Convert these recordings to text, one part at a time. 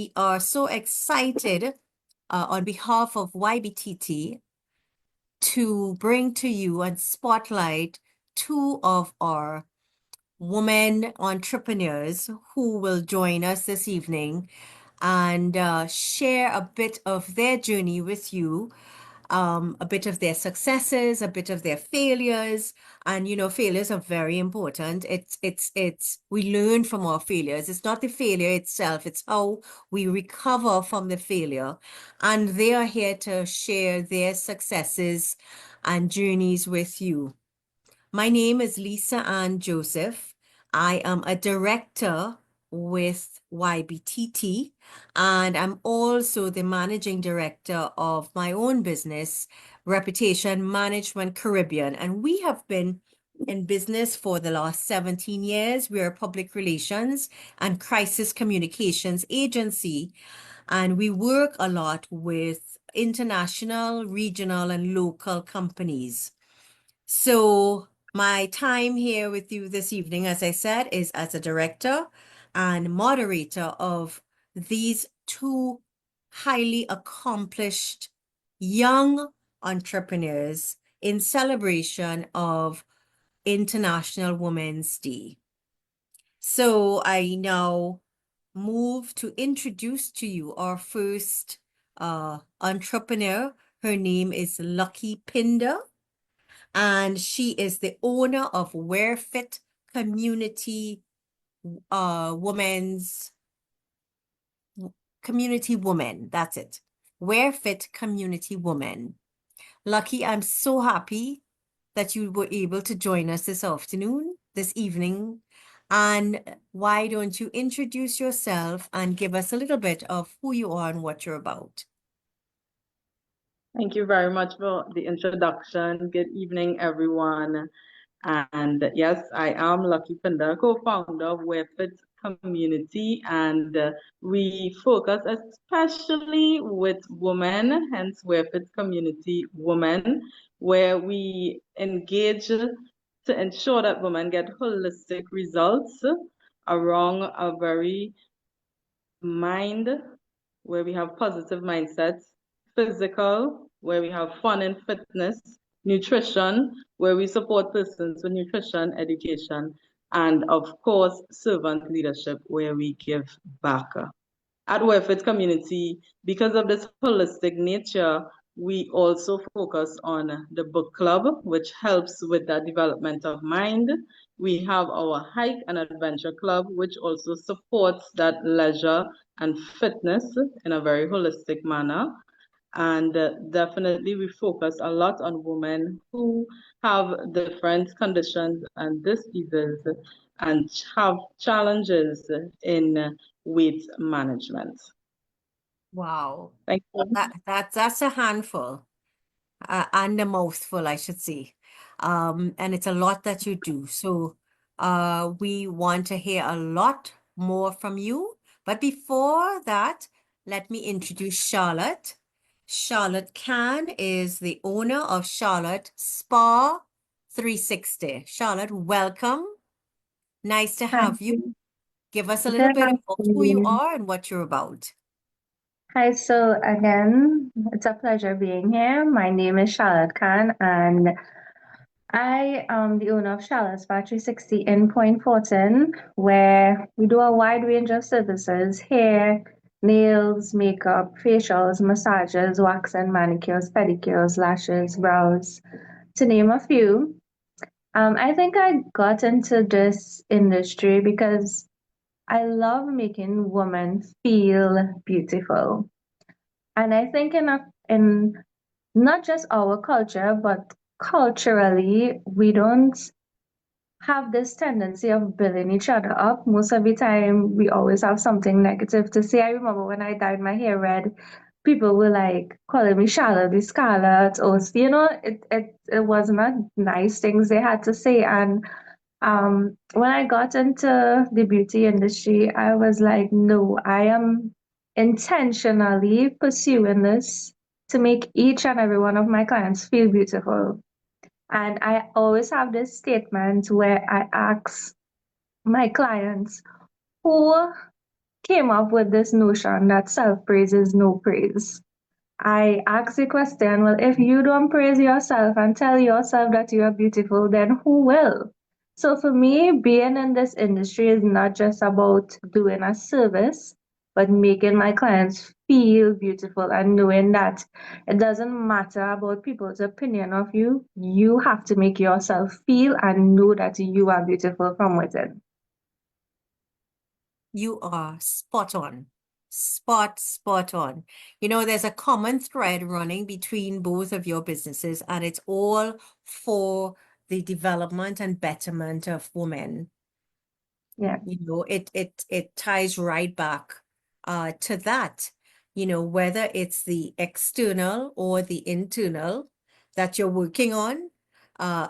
we are so excited on behalf of YBTT to bring to you and spotlight two of our women entrepreneurs who will join us this evening and share a bit of their journey with you, a bit of their successes, a bit of their failures. And failures are very important. We learn from our failures. It's not the failure itself, it's how we recover from the failure. And they are here to share their successes and journeys with you. My name is Lisa Ann Joseph. I am a director with YBTT, and I'm also the managing director of my own business, Reputation Management Caribbean. And we have been in business for the last 17 years. We are a public relations and crisis communications agency, and we work a lot with international, regional, and local companies. So my time here with you this evening, as I said, is as a director and moderator of these two highly accomplished young entrepreneurs in celebration of International Women's Day. So I now move to introduce to you our first entrepreneur. Her name is Lucky Pinder, and she is the owner of Wear Fit Community Community Woman. That's it. Wear Fit Community Woman. Lucky, I'm so happy that you were able to join us this evening. And why don't you introduce yourself and give us a little bit of who you are and what you're about? Thank you very much for the introduction. Good evening, everyone. And yes, I am Lucky Pinder, co-founder of WearFit Community, and we focus especially with women, hence WearFit Community Women, where we engage to ensure that women get holistic results around a very mind, where we have positive mindsets, physical, where we have fun and fitness, nutrition, where we support persons with nutrition, education, and of course, servant leadership, where we give back. At WearFit Community, because of this holistic nature, we also focus on the book club, which helps with the development of mind. We have our hike and adventure club, which also supports that leisure and fitness in a very holistic manner. And definitely we focus a lot on women who have different conditions and diseases and have challenges in weight management. Wow. Thank you. That's a handful. And a mouthful, I should say. And it's a lot that you do. So we want to hear a lot more from you. But before that, let me introduce Charlotte. Charlott Khan is the owner of Charlotte Spa 360. Charlotte, welcome. Nice to have you. Give us a little Good bit about who you afternoon. are and what you're about. Hi, so again, it's a pleasure being here. My name is Charlotte Khan, and I am the owner of Charlotte's Spa 360 in Point Fortin, where we do a wide range of services: hair, nails, makeup, facials, massages, wax and manicures, pedicures, lashes, brows, to name a few. I think I got into this industry because I love making women feel beautiful. And I think in not just our culture, but culturally, we don't have this tendency of building each other up. Most of the time, we always have something negative to say. I remember when I dyed my hair red, people were like calling me Charlotte the Scarlet, or it was not nice things they had to say. And when I got into the beauty industry, I was like, no, I am intentionally pursuing this to make each and every one of my clients feel beautiful. And I always have this statement where I ask my clients, who came up with this notion that self-praise is no praise. I asked the question, well, if you don't praise yourself and tell yourself that you are beautiful, then who will? So for me, being in this industry is not just about doing a service, but making my clients feel beautiful and knowing that it doesn't matter about people's opinion of you. You have to make yourself feel and know that you are beautiful from within. You are spot on. Spot on. You know, there's a common thread running between both of your businesses, and it's all for the development and betterment of women. Yeah. You know, it ties right back to that. You know, whether it's the external or the internal that you're working on,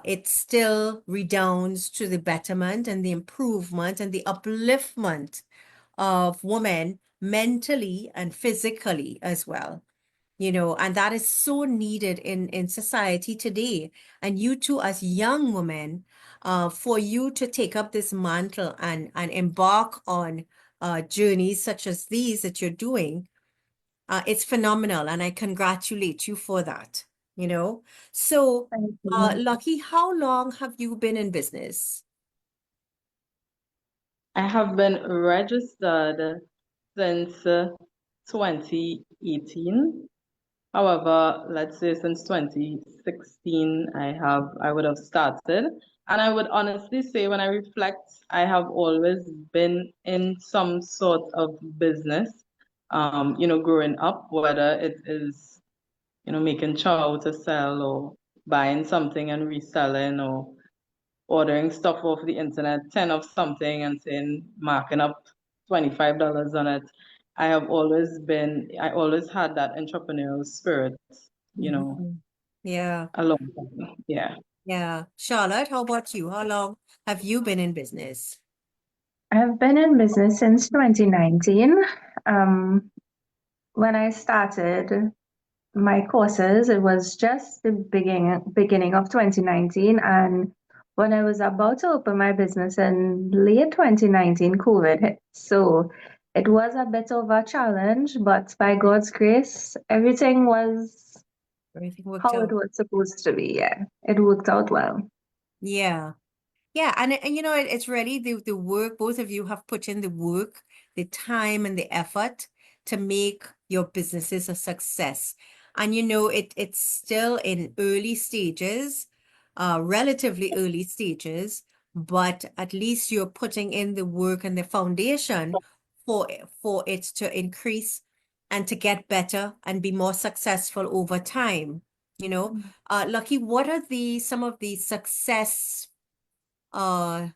it still redounds to the betterment and the improvement and the upliftment of women mentally and physically as well. You know, and that is so needed in society today. And you too, as young women, for you to take up this mantle and embark on journeys such as these that you're doing, it's phenomenal, and I congratulate you for that. You know, so Thank you. Lucky, how long have you been in business? I have been registered since 2018. However, let's say since 2016, I would have started. And I would honestly say when I reflect, I have always been in some sort of business, growing up, whether it is, making chow to sell or buying something and reselling or ordering stuff off the internet, 10 of something and saying, marking up $25 on it. I always had that entrepreneurial spirit, Mhm. Yeah, a long time. Yeah. yeah. Charlotte, how about you? How long have you been in business? I've been in business since 2019. Um, when I started my courses, it was just the beginning of 2019, and when I was about to open my business in late 2019, COVID hit. So it was a bit of a challenge, but by God's grace, everything was Everything worked how it out. was supposed to be. Yeah, it worked out well. Yeah. Yeah, and you know, it's really the work, both of you have put in the work, the time and the effort to make your businesses a success. And you know, it's still in early stages, relatively early stages, but at least you're putting in the work and the foundation for it to increase and to get better and be more successful over time. You know, Lucky, what are some of the uh,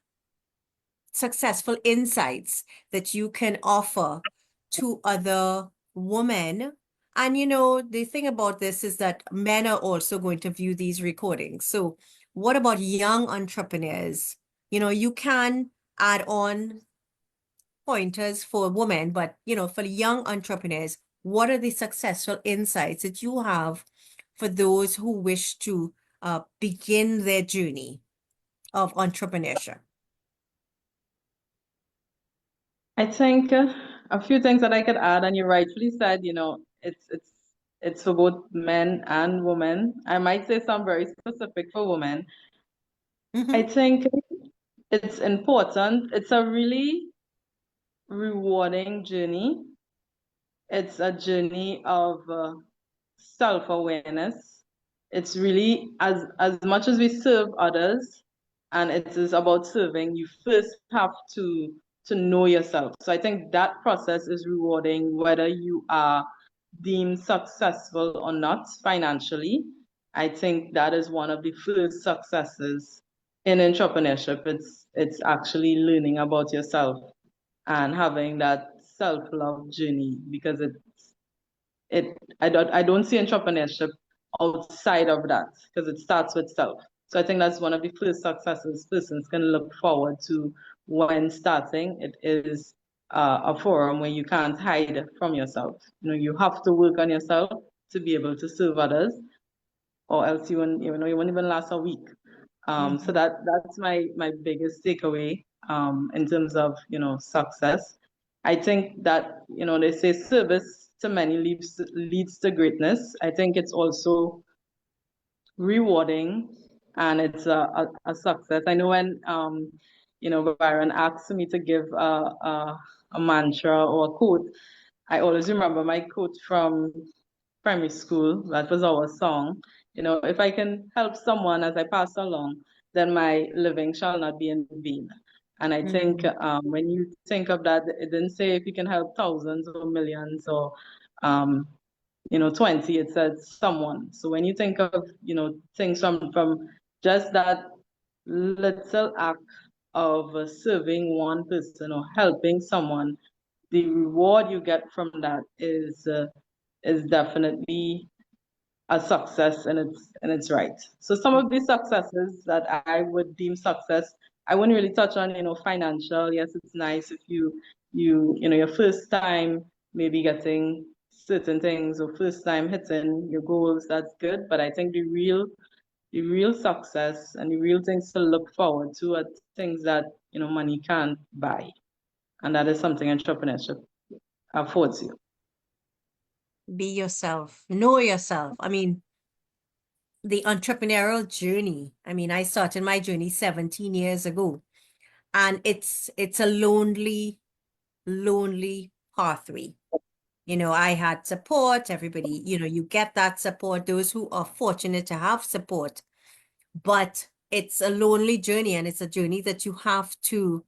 successful insights that you can offer to other women? And you know, the thing about this is that men are also going to view these recordings. So, what about young entrepreneurs? You know, you can add on pointers for women, but you know, for young entrepreneurs, what are the successful insights that you have for those who wish to begin their journey of entrepreneurship? I think a few things that I could add, and you rightfully said, it's for both men and women. I might say some very specific for women. I Mm-hmm. think it's important. It's a really rewarding journey. It's a journey of self-awareness. It's really as much as we serve others, and it is about serving, you first have to know yourself. So I think that process is rewarding, whether you are deemed successful or not financially. I think that is one of the first successes in entrepreneurship. It's actually learning about yourself and having that self-love journey, because I don't see entrepreneurship outside of that, because it starts with self. So I think that's one of the first successes persons can look forward to when starting. It is a forum where you can't hide from yourself. You have to work on yourself to be able to serve others, or else you won't even last a week. So that's my biggest takeaway in terms of success. I think that, they say service to many leads to greatness. I think it's also rewarding and it's a success. I know when Byron asked me to give a mantra or a quote, I always remember my quote from primary school. That was our song. If I can help someone as I pass along, then my living shall not be in vain. And I think when you think of that, it didn't say if you can help thousands or millions or 20, it said someone. So when you think of, things from just that little act of serving one person or helping someone, the reward you get from that is definitely a success in its right. So some of these successes that I would deem success, I wouldn't really touch on, financial. Yes, it's nice if your first time maybe getting certain things or first time hitting your goals, that's good. But I think the real success and the real things to look forward to are things that, money can't buy. And that is something entrepreneurship affords you. Be yourself, know yourself. I mean, the entrepreneurial journey. I mean, I started my journey 17 years ago, and it's a lonely pathway. I had support, everybody, you get that support, those who are fortunate to have support, but it's a lonely journey, and it's a journey that you have to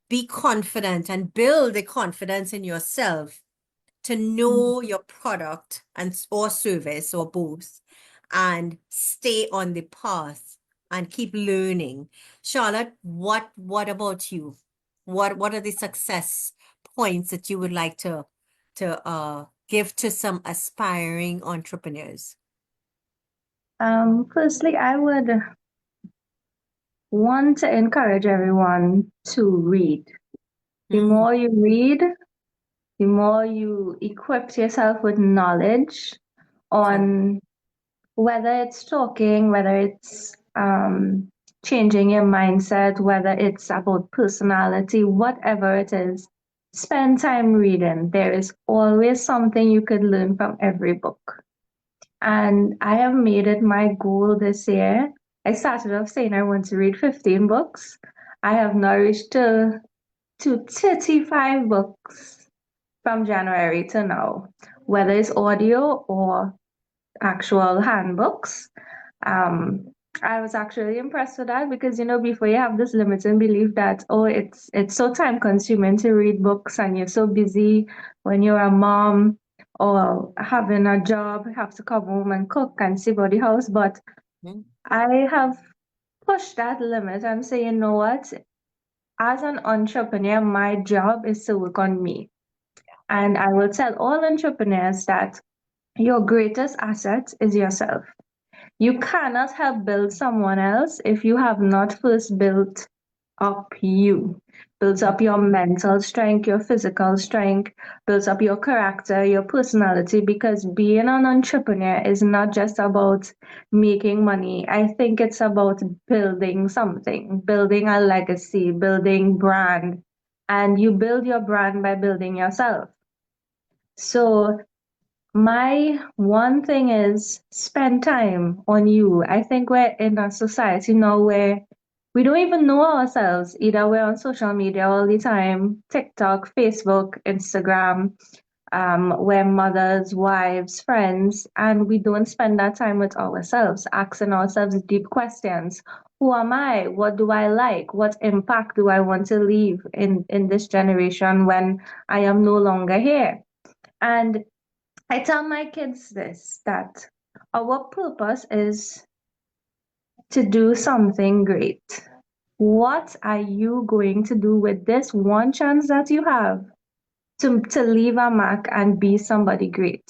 be confident and build the confidence in yourself to know your product or service or both, and stay on the path and keep learning. Charlotte, what about you? What are the success points that you would like to give to some aspiring entrepreneurs? Firstly, I would want to encourage everyone to read. The more you read, the more you equip yourself with knowledge on whether it's talking, whether it's changing your mindset, whether it's about personality, whatever it is. Spend time reading. There is always something you could learn from every book. And I have made it my goal this year. I started off saying I want to read 15 books. I have now reached to 35 books from January to now, whether it's audio or actual handbooks. I was actually impressed with that because before you have this limiting belief that it's so time consuming to read books and you're so busy when you're a mom or having a job, you have to come home and cook and see about the house. But I have pushed that limit and say, you know what? As an entrepreneur, my job is to work on me. And I will tell all entrepreneurs that your greatest asset is yourself. You cannot help build someone else if you have not first built up you. Builds up your mental strength, your physical strength, builds up your character, your personality, because being an entrepreneur is not just about making money. I think it's about building something, building a legacy, building brand. And you build your brand by building yourself. So my one thing is spend time on you. I think we're in a society now where we don't even know ourselves. Either we're on social media all the time, TikTok, Facebook, Instagram, we're mothers, wives, friends, and we don't spend that time with ourselves, asking ourselves deep questions. Who am I? What do I like? What impact do I want to leave in this generation when I am no longer here? And I tell my kids this, that our purpose is to do something great. What are you going to do with this one chance that you have to leave a mark and be somebody great?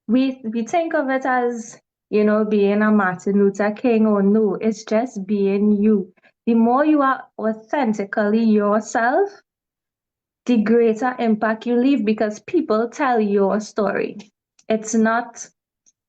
We think of it as, being a Martin Luther King, or no, it's just being you. The more you are authentically yourself, the greater impact you leave because people tell your story. It's not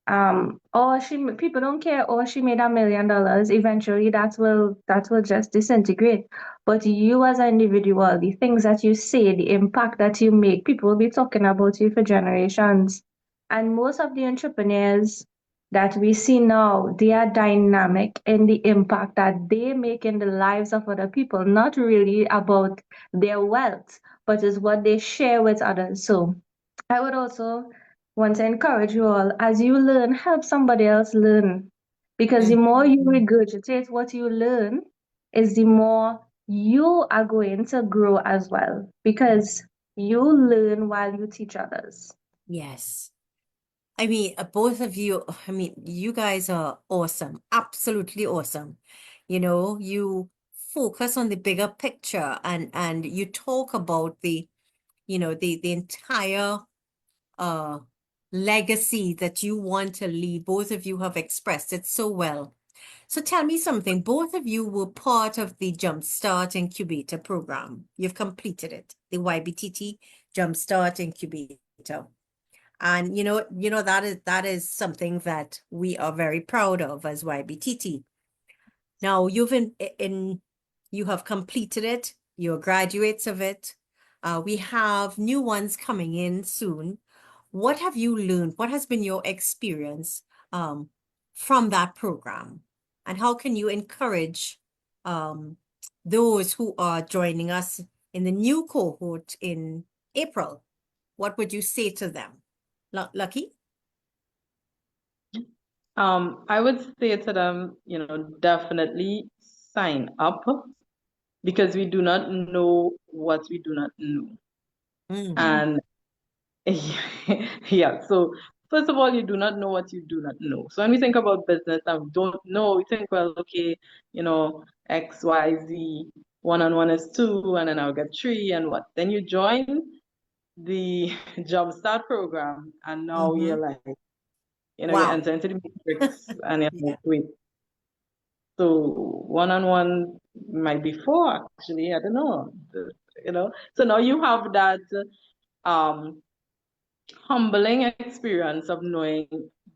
or people don't care, or she made $1 million. Eventually that will just disintegrate. But you as an individual, the things that you say, the impact that you make, people will be talking about you for generations. And most of the entrepreneurs that we see now, they are dynamic in the impact that they make in the lives of other people, not really about their wealth, but is what they share with others. So I would also want to encourage you all, as you learn, help somebody else learn. Because the more you regurgitate what you learn, is the more you are going to grow as well. Because you learn while you teach others. Yes. I mean, both of you, I mean, you guys are awesome, absolutely awesome. You know, you focus on the bigger picture and you talk about the, you know, the entire uh legacy that you want to leave. Both of you have expressed it so well. So tell me something. Both of you were part of the Jumpstart Incubator program. You've completed it, the YBTT Jumpstart Incubator. And that is something that we are very proud of as YBTT. Now you have completed it, you're graduates of it. We have new ones coming in soon. What have you learned? What has been your experience from that program? And how can you encourage those who are joining us in the new cohort in April? What would you say to them? Lucky? I would say to them, definitely sign up because we do not know what we do not know. And yeah, so first of all, you do not know what you do not know. So when we think about business and we don't know, we think, well, okay, X, Y, Z, 1-on-1 is 2, and then I'll get 3, and what? Then you join the Jumpstart program, and now you're like, you Wow. enter into the matrix, and you're Yeah. like, wait. So 1-on-1 might be 4, actually. I don't know. So now you have that humbling experience of knowing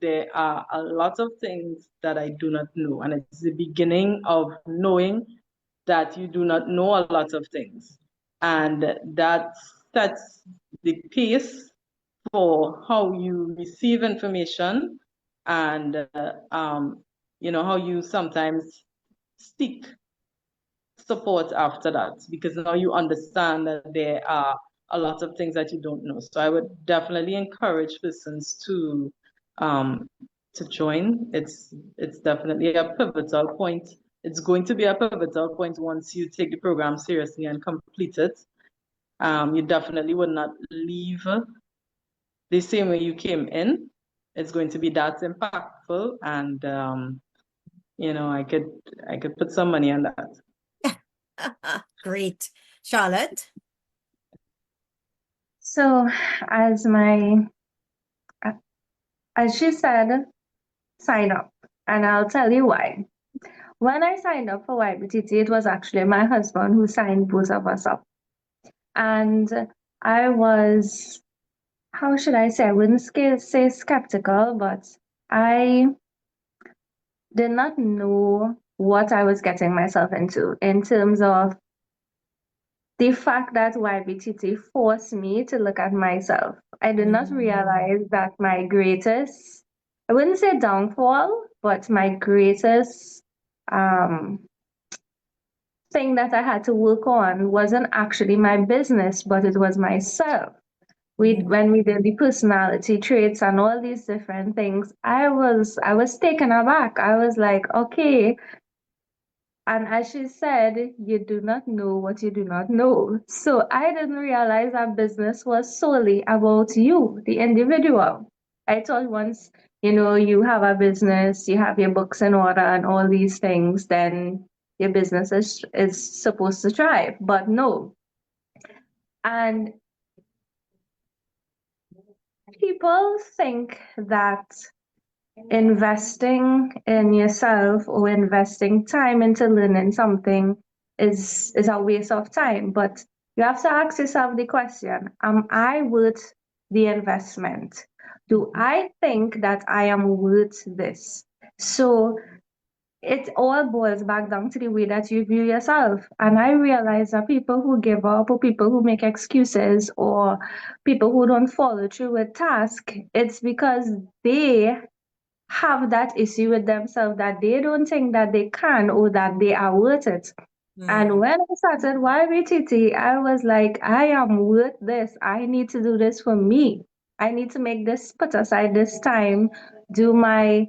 there are a lot of things that I do not know. And it's the beginning of knowing that you do not know a lot of things. And that sets the pace for how you receive information and how you sometimes seek support after that, because now you understand that there are a lot of things that you don't know. So I would definitely encourage persons to join. It's definitely a pivotal point. It's going to be a pivotal point once you take the program seriously and complete it. You definitely would not leave the same way you came in. It's going to be that impactful, and I could put some money on that. Great. Charlotte? So as she said, sign up. And I'll tell you why. When I signed up for YBTT, it was actually my husband who signed both of us up. And I was, how should I say, I wouldn't say skeptical, but I did not know what I was getting myself into in terms of the fact that YBTT forced me to look at myself. I did not realize that my greatest, I wouldn't say downfall, but my greatest thing that I had to work on wasn't actually my business, but it was myself. When we did the personality traits and all these different things, I was taken aback. I was like, okay. And as she said, you do not know what you do not know. So I didn't realize that business was solely about you, the individual. I thought once, you have a business, you have your books in order and all these things, then your business is supposed to thrive. But no. And people think that investing in yourself or investing time into learning something is a waste of time. But you have to ask yourself the question, am I worth the investment? Do I think that I am worth this? So it all boils back down to the way that you view yourself. And I realize that people who give up, or people who make excuses, or people who don't follow through with tasks, it's because they have that issue with themselves, that they don't think that they can or that they are worth it. And when I started YBTT, I was like, I am worth this. I need to do this for me. I need to make this, put aside this time, do my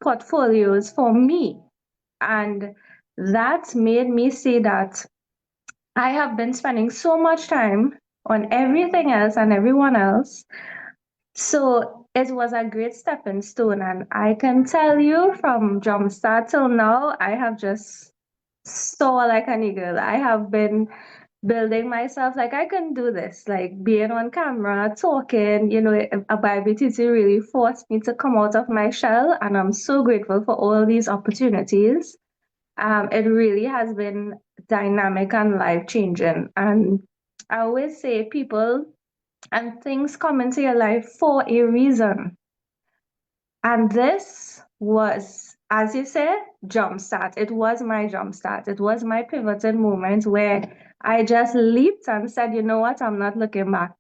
portfolios for me. And that made me see that I have been spending so much time on everything else and everyone else. So it was a great stepping stone. And I can tell you from Jumpstart till now, I have just soar like an eagle. I have been building myself like I can do this, like being on camera, talking, a YBTT really forced me to come out of my shell. And I'm so grateful for all these opportunities. It really has been dynamic and life changing. And I always say people and things come into your life for a reason. And this was, as you said, jumpstart. It was my jumpstart. It was my pivotal moment where I just leaped and said, you know what, I'm not looking back.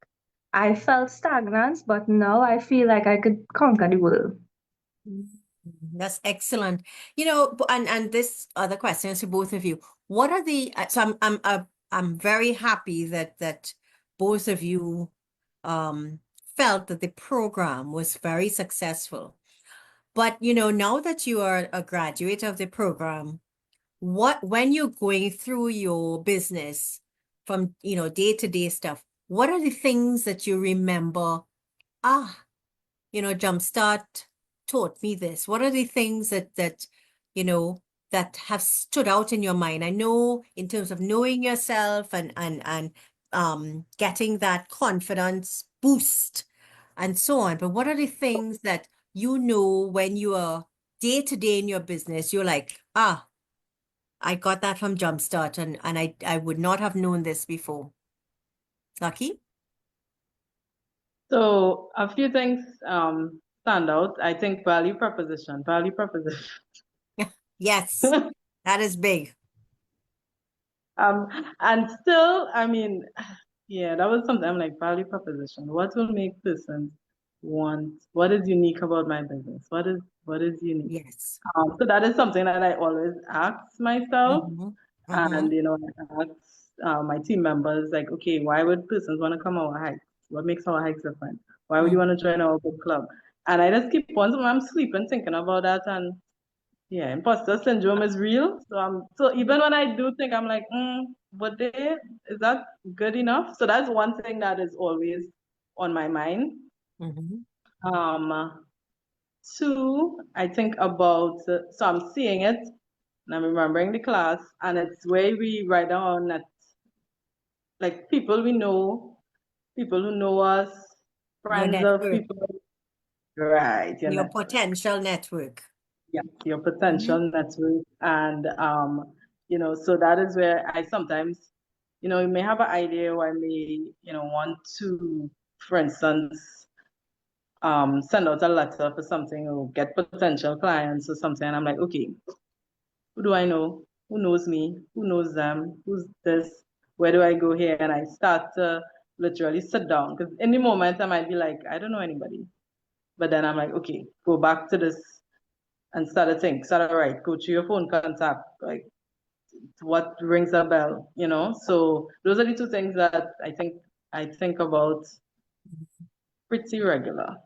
I felt stagnant, but now I feel like I could conquer the world. That's excellent. And this other question is to both of you. What are the so I'm very happy that both of you felt that the program was very successful. But now that you are a graduate of the program, when you're going through your business from day-to-day stuff, what are the things that you remember? Jumpstart taught me this. What are the things that that have stood out in your mind? I know in terms of knowing yourself and getting that confidence boost and so on. But what are the things that when you are day to day in your business, you're like, I got that from Jumpstart and I would not have known this before. Lucky? So a few things stand out. I think value proposition. Yes, that is big. And still, I mean, yeah, that was something I'm like, value proposition. What will make persons want? What is unique about my business? What is unique? Yes. So that is something that I always ask myself. And I ask my team members, like, okay, why would persons want to come our hikes? What makes our hikes different? Why would you want to join our book club? And I just keep on, I'm sleeping thinking about that. And yeah, imposter syndrome is real. So even when I do think, I'm like, is that good enough? So that's one thing that is always on my mind. Two, I think about, so I'm seeing it and I'm remembering the class, and it's where we write down that, like, people we know, people who know us, Your friends of network, people, right? Your your network. potential network. Yeah, your potential network. And so that is where I sometimes, you may have an idea, or I may, want to, for instance, send out a letter for something or get potential clients or something. And I'm like, okay, who do I know? Who knows me? Who knows them? Who's this? Where do I go here? And I start to literally sit down, because in the moment I might be like, I don't know anybody. But then I'm like, okay, go back to this and start to think, start to write, go to your phone contact, like what rings a bell, So those are the two things that I think about pretty regular.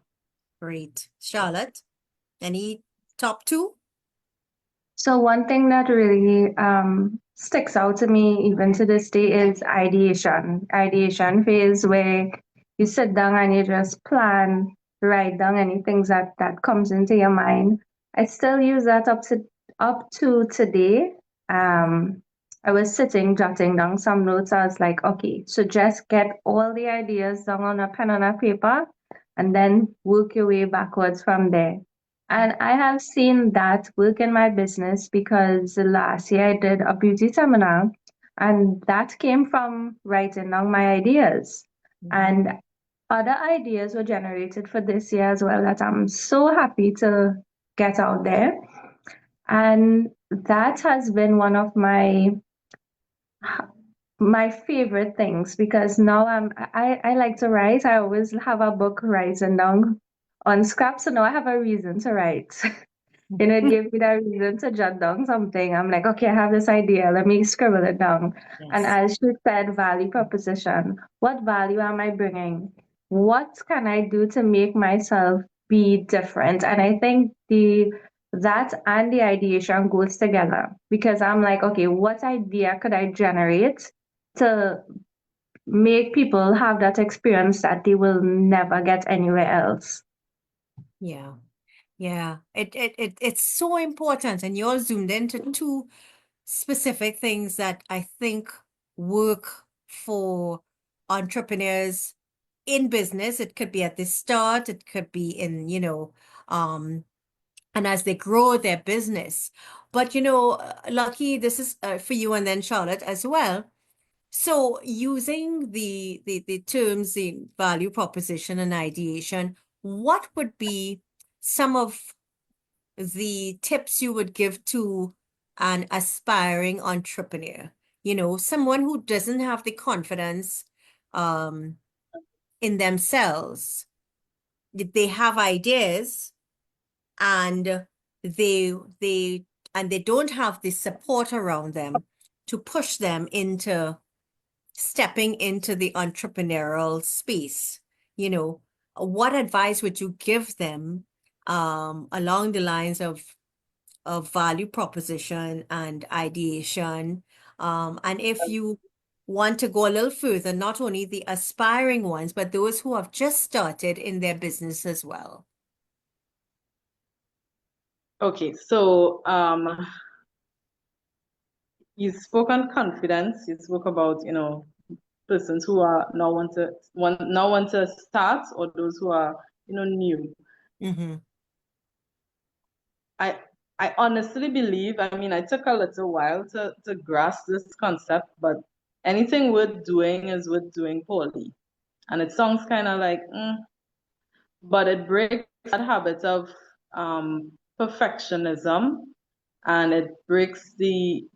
Great. Charlotte, any top two? So one thing that really sticks out to me even to this day is ideation phase, where you sit down and you just plan, write down any things that comes into your mind. I still use that up to today. I was sitting jotting down some notes. I was like, okay, so just get all the ideas down on a pen and a paper and then work your way backwards from there. And I have seen that work in my business, because last year I did a beauty seminar, and that came from writing down my ideas. And other ideas were generated for this year as well that I'm so happy to get out there. And that has been one of my favorite things because now I like to write. I always have a book writing down on scrap, so now I have a reason to write. It gave me that reason to jot down something. I'm like, okay, I have this idea. Let me scribble it down. And Yes. as she said, value proposition. What value am I bringing? What can I do to make myself be different? And I think that and the ideation goes together because I'm like, okay, what idea could I generate to make people have that experience that they will never get anywhere else? Yeah. Yeah. It's so important. And you're zoomed into two specific things that I think work for entrepreneurs in business. It could be at the start, it could be in, and as they grow their business. But, Lucky, this is for you and then Charlotte as well. So using the terms, the value proposition and ideation, what would be some of the tips you would give to an aspiring entrepreneur? Someone who doesn't have the confidence um, in themselves. They have ideas and they they they don't have the support around them to push them into stepping into the entrepreneurial space. What advice would you give them along the lines of value proposition and ideation? And if you want to go a little further, not only the aspiring ones, but those who have just started in their business as well. Okay, so you spoke on confidence. You spoke about, persons who are now want to start, or those who are, new. Mm-hmm. I honestly believe, I took a little while to grasp this concept, but anything worth doing is worth doing poorly. And it sounds kind of like, but it breaks that habit of perfectionism, and it breaks the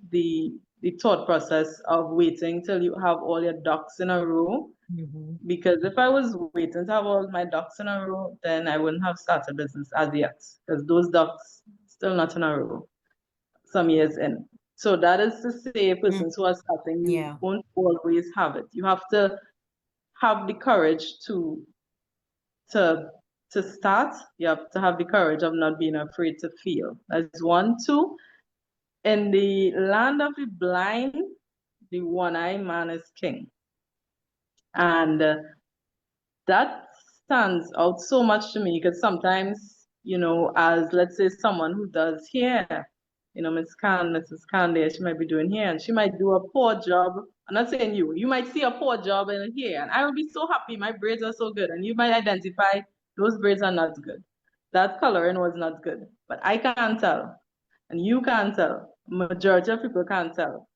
thought process of waiting till you have all your ducks in a row. Mm-hmm. Because if I was waiting to have all my ducks in a row, then I wouldn't have started business as yet, because those ducks still not in a row some years in. So that is to say, persons who are starting, you Yeah. won't always have it. You have to have the courage to to start. You have to have the courage of not being afraid to fail. That's one. Two, in the land of the blind, the one-eyed man is king. And that stands out so much to me because sometimes, as let's say someone who does hair, Mrs. Khan there, she might be doing hair and she might do a poor job. I'm not saying you might see a poor job in hair and I will be so happy, my braids are so good. And you might identify those braids are not good. That coloring was not good. But I can't tell. And you can't tell. Majority of people can't tell.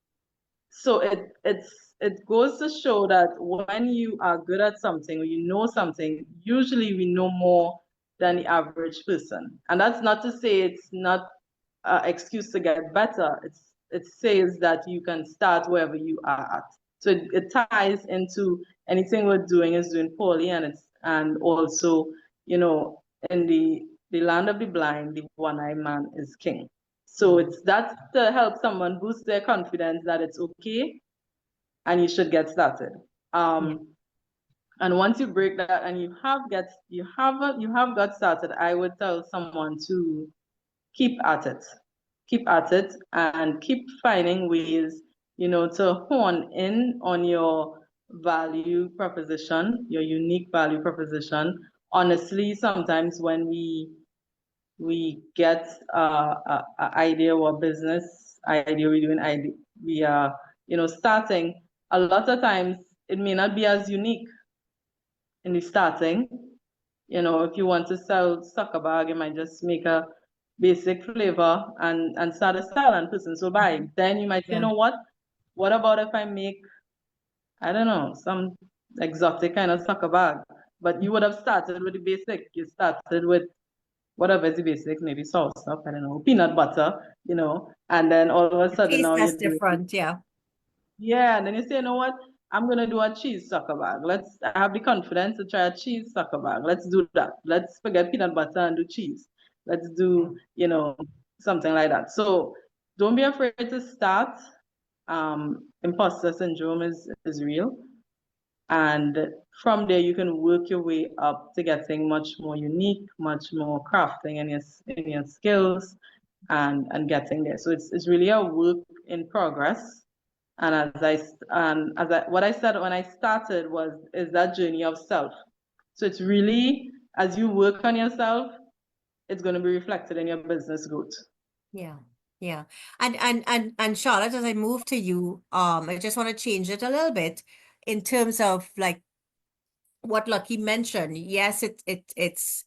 So it goes to show that when you are good at something or you know something, usually we know more than the average person. And that's not to say it's not an excuse to get better. It says that you can start wherever you are at. So it ties into anything we're doing is doing poorly, and also, in the land of the blind, the one-eyed man is king. So that's to help someone boost their confidence that it's okay and you should get started. And once you break that and you have got started, I would tell someone to keep at it. Keep at it and keep finding ways, to hone in on your value proposition, your unique value proposition. Honestly, sometimes when we get an idea or business idea we're doing, we are, starting, a lot of times it may not be as unique in the starting. If you want to sell soccer bag, you might just make a basic flavor and start a style and persons will buy. Then you might say, Yeah. what about if I make, I don't know, some exotic kind of soccer bag? but you would have started with the basic. You started with whatever is the basic, maybe salt stuff, I don't know, peanut butter, and then all of a The sudden taste now that's you're doing, different, yeah. yeah, and then you say, you know what, I'm gonna do a cheese sucker bag. I have the confidence to try a cheese sucker bag. Let's do that. Let's forget peanut butter and do cheese. Let's do, something like that. So don't be afraid to start. Imposter syndrome is real. And from there, you can work your way up to getting much more unique, much more crafting in your skills and getting there. So it's really a work in progress. And what I said when I started is that journey of self. So it's really, as you work on yourself, it's going to be reflected in your business growth. Yeah, yeah. And Charlotte, as I move to you, I just want to change it a little bit in terms of like what Lucky mentioned. Yes, it's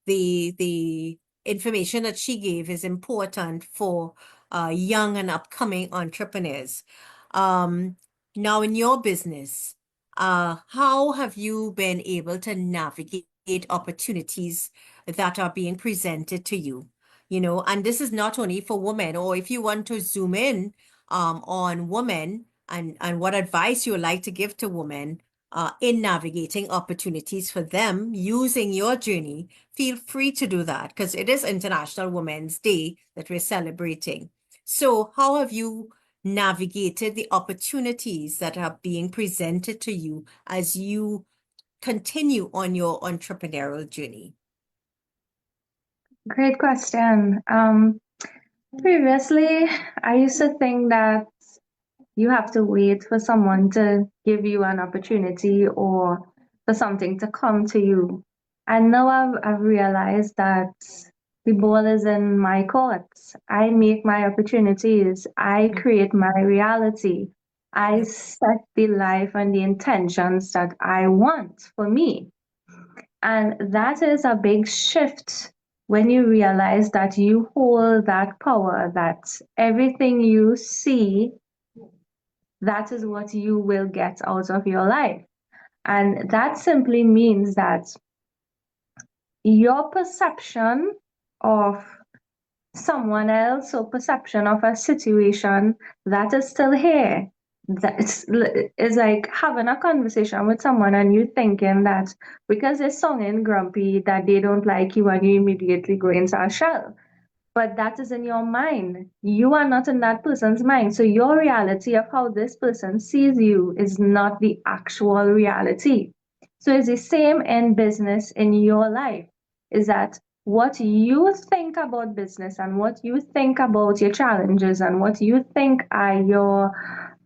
the information that she gave is important for young and upcoming entrepreneurs. Um, Now in your business, how have you been able to navigate opportunities that are being presented to you? And this is not only for women, or if you want to zoom in on women and what advice you would like to give to women in navigating opportunities for them using your journey, feel free to do that because it is International Women's Day that we're celebrating. So, how have you navigated the opportunities that are being presented to you as you continue on your entrepreneurial journey? Great question. Previously, I used to think that you have to wait for someone to give you an opportunity or for something to come to you. And now I've realized that the ball is in my court. I make my opportunities. I create my reality. I Yep. set the life and the intentions that I want for me. And that is a big shift when you realize that you hold that power, that everything you see, that is what you will get out of your life. And that simply means that your perception of someone else or perception of a situation that is still here. It's like having a conversation with someone and you thinking that because they're sounding grumpy that they don't like you and you immediately go into a shell. But that is in your mind. You are not in that person's mind. So your reality of how this person sees you is not the actual reality. So it's the same in business in your life, is that what you think about business and what you think about your challenges and what you think are your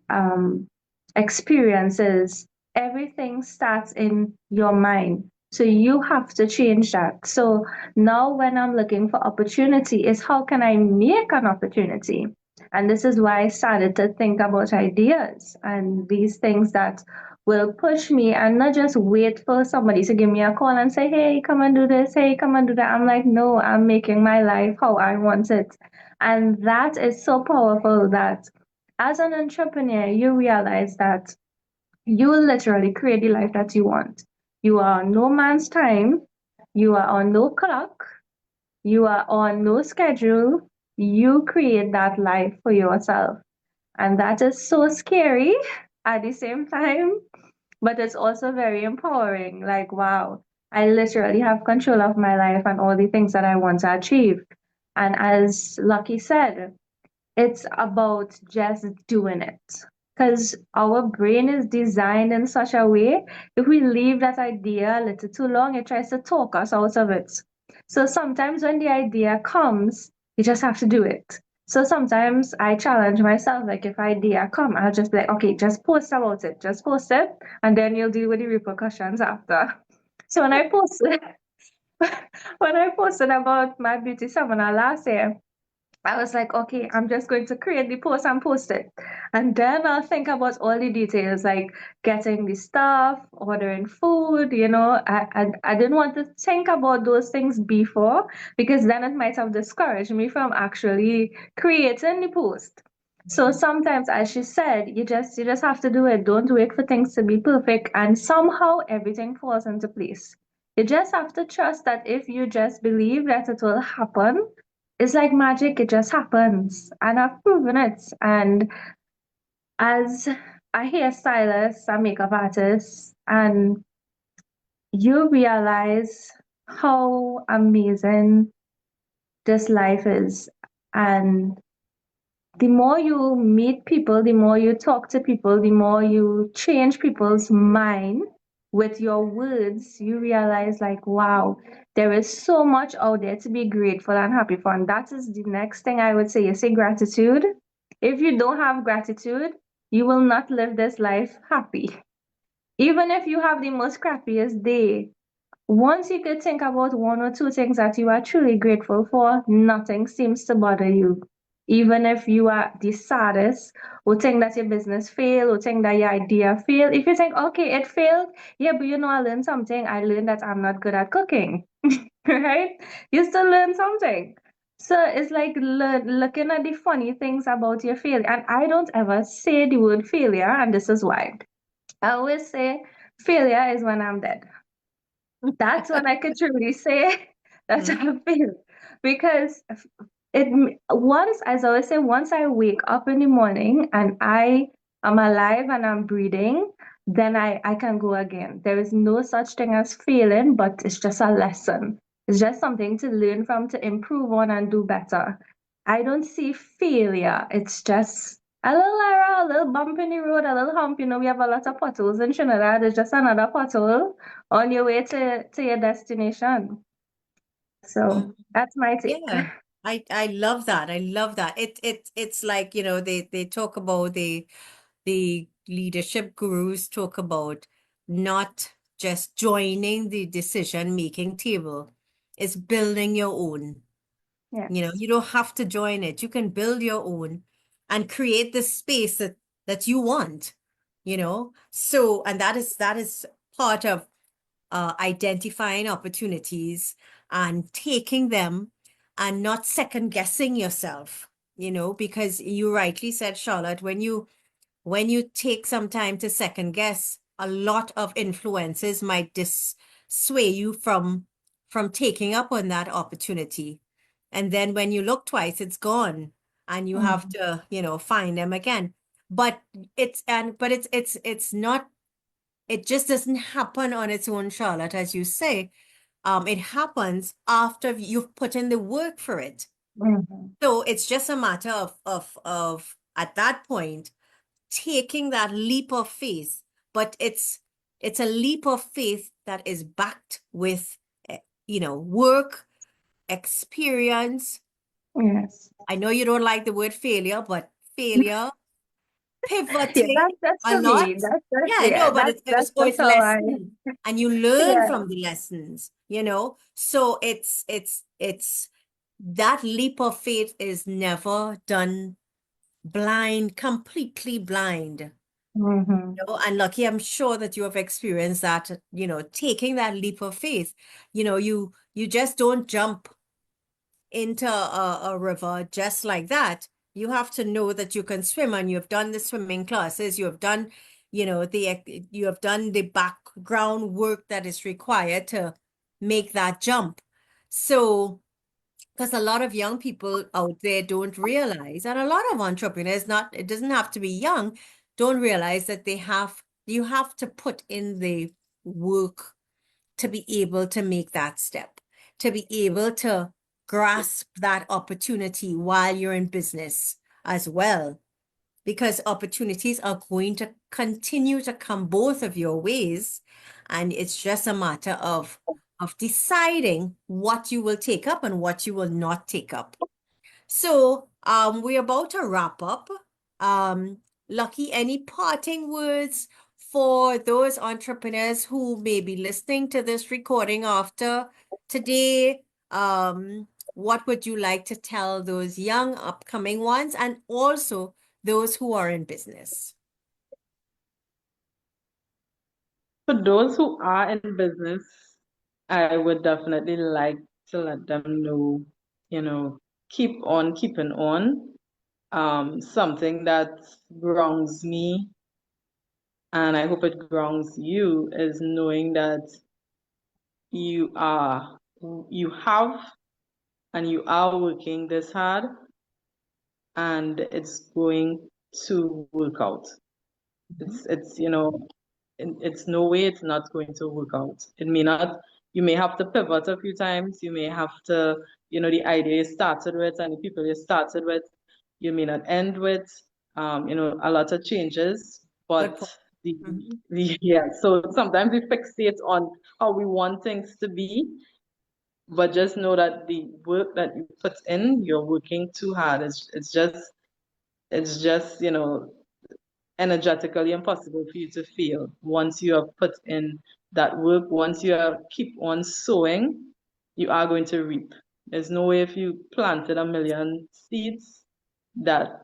um, experiences, everything starts in your mind. So you have to change that. So now when I'm looking for opportunity is how can I make an opportunity? And this is why I started to think about ideas and these things that will push me and not just wait for somebody to give me a call and say, hey, come and do this, hey, come and do that. I'm like, no, I'm making my life how I want it. And that is so powerful that as an entrepreneur, you realize that you will literally create the life that you want. You are on no man's time, you are on no clock, you are on no schedule. You create that life for yourself. And that is so scary at the same time, but it's also very empowering. Like, wow, I literally have control of my life and all the things that I want to achieve. And as Lucky said, it's about just doing it. Because our brain is designed in such a way, if we leave that idea a little too long, it tries to talk us out of it. So sometimes when the idea comes, you just have to do it. So sometimes I challenge myself, like if idea come, I'll just be like, okay, just post about it, just post it, and then you'll deal with the repercussions after. So when I posted, when I posted about my beauty seminar last year, I was like, okay, I'm just going to create the post and post it. And then I'll think about all the details, like getting the stuff, ordering food, I didn't want to think about those things before because then it might have discouraged me from actually creating the post. So sometimes, as she said, you just have to do it. Don't wait for things to be perfect, and somehow everything falls into place. You just have to trust that if you just believe that it will happen, it's like magic, it just happens. And I've proven it. And as a hairstylist, a makeup artist, and you realize how amazing this life is. And the more you meet people, the more you talk to people, the more you change people's mind with your words, you realize, like, wow, there is so much out there to be grateful and happy for. And that is the next thing I would say. You say gratitude. If you don't have gratitude, you will not live this life happy. Even if you have the most crappiest day, once you could think about one or two things that you are truly grateful for, nothing seems to bother you. Even if you are the saddest, or think that your business failed, or think that your idea failed, if you think, okay, it failed, yeah, but you know, I learned something. I learned that I'm not good at cooking, right? You still learn something. So it's like looking at the funny things about your failure. And I don't ever say the word failure, and this is why. I always say failure is when I'm dead. That's when I could truly say that Mhm. I failed. Because once, as I always say, once I wake up in the morning and I am alive and I'm breathing, then I can go again. There is no such thing as failing, but it's just a lesson. It's just something to learn from, to improve on and do better. I don't see failure. It's just a little error, a little bump in the road, a little hump. You know, we have a lot of potholes in Trinidad. It's just another pothole on your way to your destination. So Mhm. that's my take. Yeah, I love that. I love that. It's like, they talk about the leadership gurus talk about not just joining the decision making table, it's building your own. Yes. You don't have to join it. You can build your own and create the space that you want, So, and that is part of identifying opportunities and taking them and not second guessing yourself, because you rightly said, Charlotte, when you take some time to second guess, a lot of influences might sway you from taking up on that opportunity. And then when you look twice, it's gone and you have Mhm. to, find them again. But it's not, it just doesn't happen on its own, Charlotte, as you say. It happens after you've put in the work for it. Mhm. So it's just a matter of at that point taking that leap of faith, but it's a leap of faith that is backed with work, experience. Yes. I know you don't like the word failure, but failure, Yeah, pivoting that's a for lot. me. That's Yeah, I yeah, know, but that's so just it's how I lesson, and you learn yeah. from the lessons. So it's that leap of faith is never done blind, completely blind. Mm-hmm. And Lucky, I'm sure that you have experienced that, taking that leap of faith. You just don't jump into a river just like that. You have to know that you can swim, and you've done the swimming classes, you have done, you have done the background work that is required to make that jump. So, because a lot of young people out there don't realize, and a lot of entrepreneurs, it doesn't have to be young, don't realize that you have to put in the work to be able to make that step, to be able to grasp that opportunity while you're in business as well, because opportunities are going to continue to come both of your ways. And it's just a matter of deciding what you will take up and what you will not take up. So, we're about to wrap up. Um, Lucky, any parting words for those entrepreneurs who may be listening to this recording after today? What would you like to tell those young upcoming ones and also those who are in business? For those who are in business, I would definitely like to let them know, keep on keeping on. something that grounds me, and I hope it grounds you, is knowing that you are, you have, and you are working this hard, and it's going to work out. It's it's no way it's not going to work out. It may not, you may have to pivot a few times, you may have to, the idea you started with and the people you started with, you may not end with, a lot of changes, Good but point. the, Mhm. yeah, so sometimes we fixate on how we want things to be, but just know that the work that you put in, you're working too hard. It's just, energetically impossible for you to fail once you have put in that work. Once you have keep on sowing, you are going to reap. There's no way if you planted 1,000,000 seeds that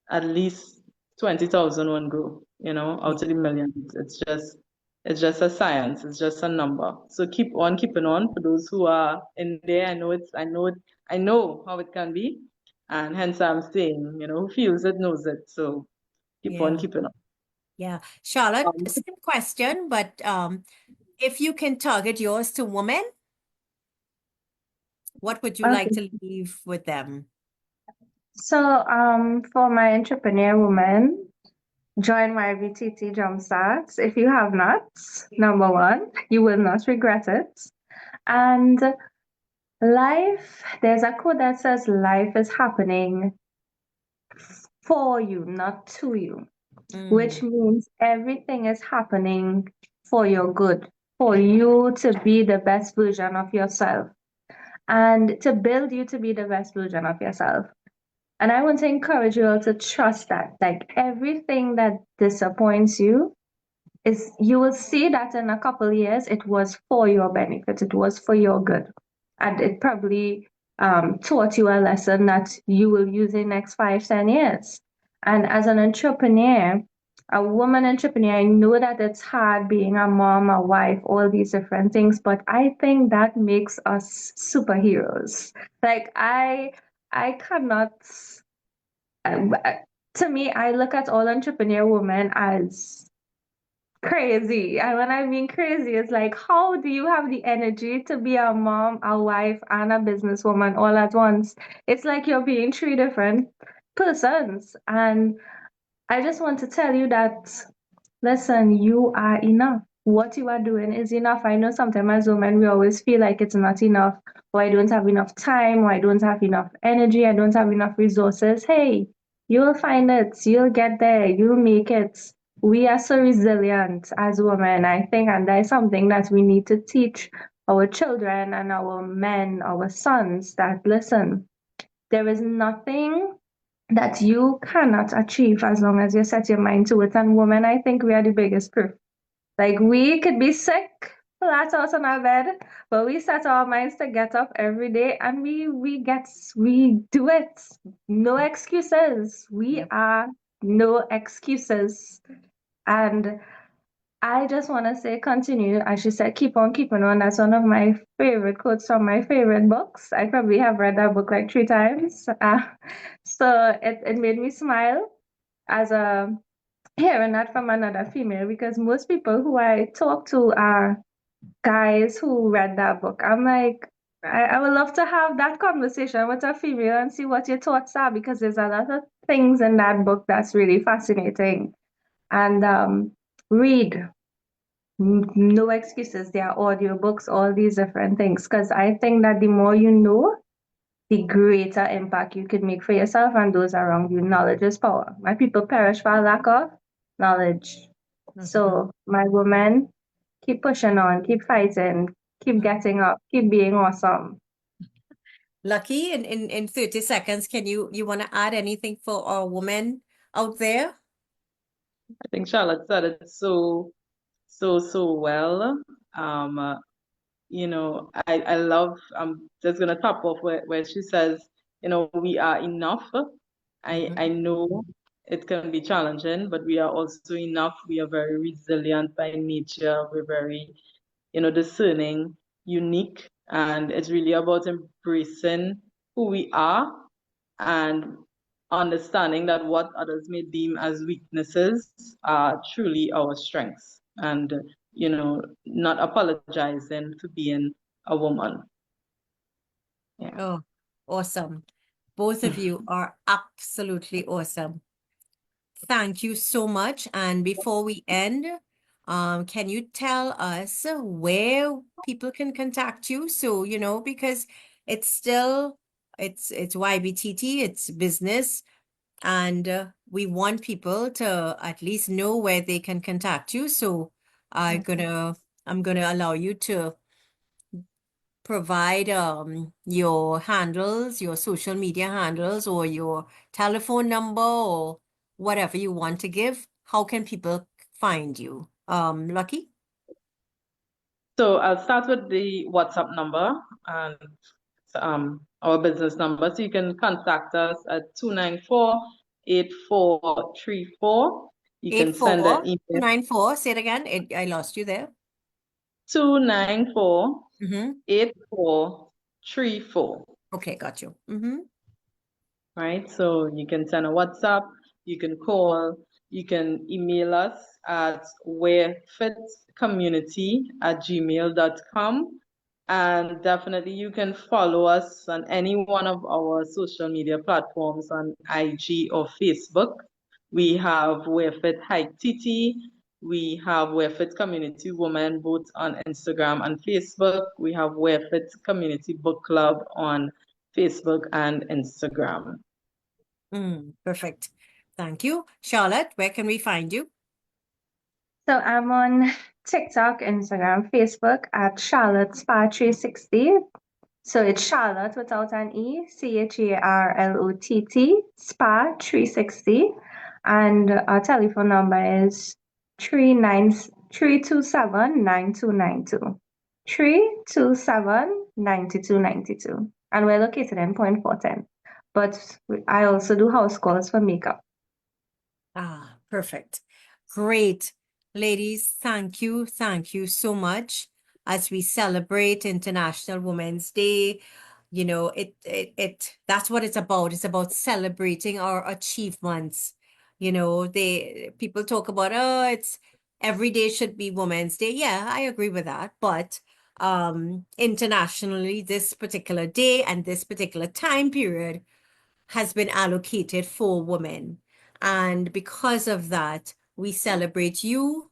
at least 20,000 won't grow, Yeah. out of the millions. It's just a science, it's just a number. So keep on keeping on for those who are in there. I know how it can be. And hence I'm saying, who feels it knows it. So keep on Yeah. keeping on. Yeah. Charlotte, Um, same question, but if you can target yours to women, what would you like Okay. to leave with them? So, for my entrepreneur woman, join my YBTT Jumpstarts. If you have not, number one, you will not regret it. And there's a quote that says life is happening for you, not to you, which Mm, means everything is happening for your good, for you to be the best version of yourself and to build you to be the best version of yourself. And I want to encourage you all to trust that, like everything that disappoints you is, you will see that in a couple years, it was for your benefit, it was for your good. And it probably taught you a lesson that you will use in the next 5, 10 years. And as an entrepreneur, a woman entrepreneur, I know that it's hard being a mom, a wife, all these different things, but I think that makes us superheroes. Like I cannot to me, I look at all entrepreneur women as crazy. And when I mean crazy, it's like, how do you have the energy to be a mom, a wife, and a businesswoman all at once? It's like you're being three different persons. And I just want to tell you that, listen, you are enough. What you are doing is enough. I know sometimes as women, we always feel like it's not enough, or I don't have enough time, or I don't have enough energy, I don't have enough resources. Hey, you'll find it, you'll get there, you'll make it. We are so resilient as women, I think, and that is something that we need to teach our children and our men, our sons, that listen, there is nothing that you cannot achieve as long as you set your mind to it. And women, I think we are the biggest proof. Like we could be sick, flat out on our bed, but we set our minds to get up every day and we do it. No excuses. We are no excuses. And I just want to say, continue. As she said, keep on keeping on. That's one of my favorite quotes from my favorite books. I probably have read that book like 3 times. So it made me smile as a hearing that from another female, because most people who I talk to are guys who read that book. I'm like, I would love to have that conversation with a female and see what your thoughts are, because there's a lot of things in that book that's really fascinating. And read. No excuses. There are audiobooks, all these different things. Because I think that the more you know, the greater impact you could make for yourself and those around you. Knowledge is power. My people perish for lack of knowledge. mhm, So, my woman, keep pushing on, keep fighting, keep mhm. getting up, keep being awesome. Lucky, in 30 seconds, you want to add anything for our women out there? I think Charlotte said it so well. I love, I'm just gonna top off where she says, we are enough. I Mhm. know it can be challenging, but we are also enough. We are very resilient by nature. We're very, discerning, unique, and it's really about embracing who we are and understanding that what others may deem as weaknesses are truly our strengths, and not apologizing for being a woman. Yeah. Oh, awesome. Both of you are absolutely awesome. Thank you so much. And before we end, can you tell us where people can contact you? So, because it's still it's YBTT, it's business, and we want people to at least know where they can contact you. So I'm gonna allow you to provide your handles, your social media handles, or your telephone number, or whatever you want to give. How can people find you? Lucky? So I'll start with the WhatsApp number and our business number. So you can contact us at 294-8434. You can send an email. 294. Say it again. I lost you there. 294-8434. Okay, got you. Right? So you can send a WhatsApp, you can call, you can email us at wherefitcommunity@gmail.com. And definitely you can follow us on any one of our social media platforms on IG or Facebook. We have Wherefit Hike TT, we have Wherefit Community Women, both on Instagram and Facebook. We have Wherefit Community Book Club on Facebook and Instagram. Perfect. Thank you. Charlotte, where can we find you? So I'm on TikTok, Instagram, Facebook at Charlotte Spa 360. So it's Charlotte without an E, CHARLOTT, Spa 360. And our telephone number is 327-9292. 327-9292. And we're located in Point Fortin. But I also do house calls for makeup. Ah, perfect. Great. Ladies, thank you. Thank you so much. As we celebrate International Women's Day, that's what it's about. It's about celebrating our achievements. People talk about, oh, it's every day should be Women's Day. Yeah, I agree with that. But internationally, this particular day and this particular time period has been allocated for women. And because of that, we celebrate you,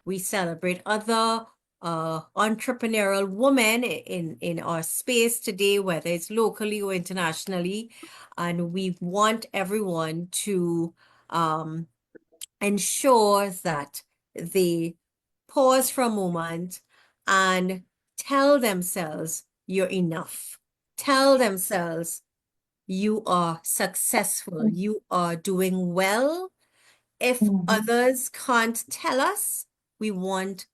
we celebrate other entrepreneurial women in our space today, whether it's locally or internationally. And we want everyone to ensure that they pause for a moment and tell themselves you're enough. Tell themselves you are successful, you are doing well. If others can't tell us, we want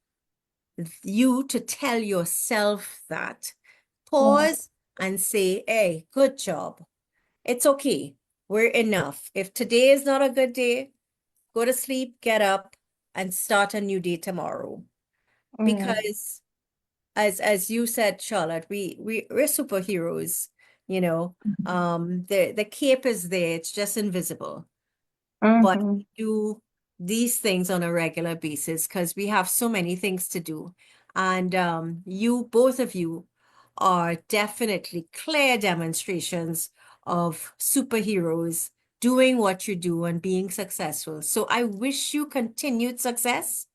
you to tell yourself that. Pause and say, hey, good job. It's okay. We're enough. If today is not a good day, go to sleep, get up, and start a new day tomorrow. Because as you said, Charlotte, we're superheroes, the cape is there, it's just invisible. But we do these things on a regular basis because we have so many things to do. And both of you are definitely clear demonstrations of superheroes doing what you do and being successful. So I wish you continued success.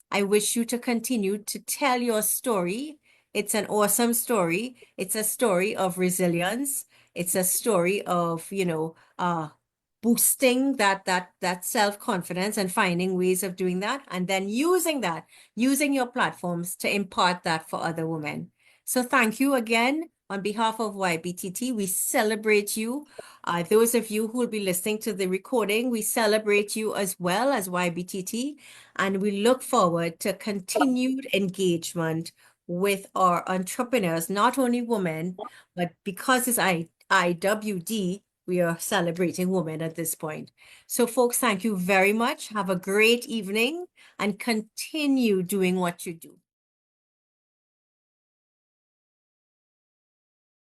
I wish you to continue to tell your story. It's an awesome story. It's a story of resilience. It's a story of, boosting that self-confidence and finding ways of doing that, and then using your platforms to impart that for other women. So thank you again. On behalf of YBTT, we celebrate you. Those of you who will be listening to the recording, we celebrate you as well as YBTT, and we look forward to continued engagement with our entrepreneurs, not only women, but because it's IWD, we are celebrating women at this point. So folks, thank you very much. Have a great evening and continue doing what you do.